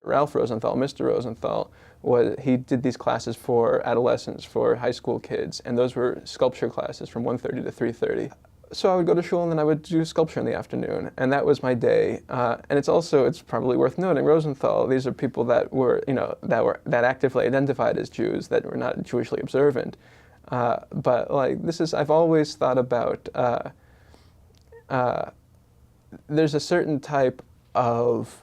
Ralph Rosenthal, Mr. Rosenthal, he did these classes for adolescents, for high school kids, and those were sculpture classes from 1:30 to 3:30. So I would go to shul and then I would do sculpture in the afternoon, and that was my day. And it's probably worth noting, Rosenthal, these are people that were, that actively identified as Jews, that were not Jewishly observant. But like, I've always thought about, there's a certain type of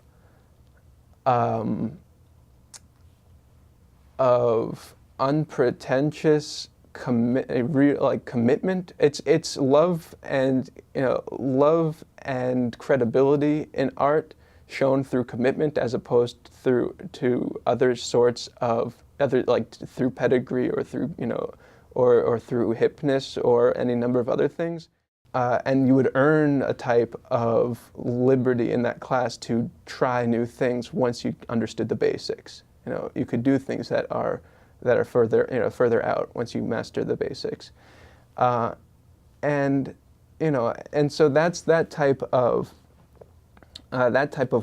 unpretentious commitment. It's love and love and credibility in art shown through commitment, as opposed to other sorts of through pedigree or through or through hipness or any number of other things. And you would earn a type of liberty in that class to try new things once you understood the basics. You could do things that are further out once you master the basics. And so that's that type of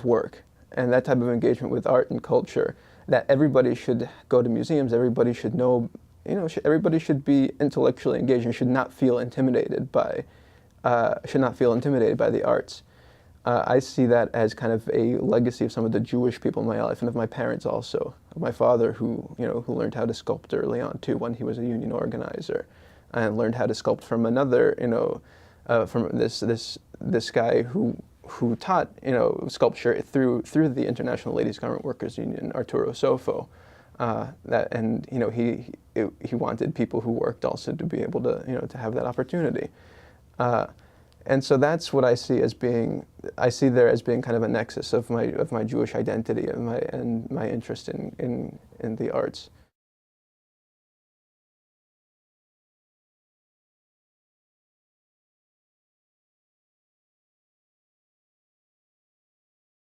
work and that type of engagement with art and culture, that everybody should go to museums, everybody should know, everybody should be intellectually engaged and should not feel intimidated by the arts. I see that as kind of a legacy of some of the Jewish people in my life, and of my parents also. Of my father, who learned how to sculpt early on too, when he was a union organizer, and learned how to sculpt from another, from this guy who taught sculpture through the International Ladies Garment Workers Union, Arturo Sofo. He wanted people who worked also to be able to have that opportunity. And so that's what I see there as being kind of a nexus of my Jewish identity and my interest in the arts.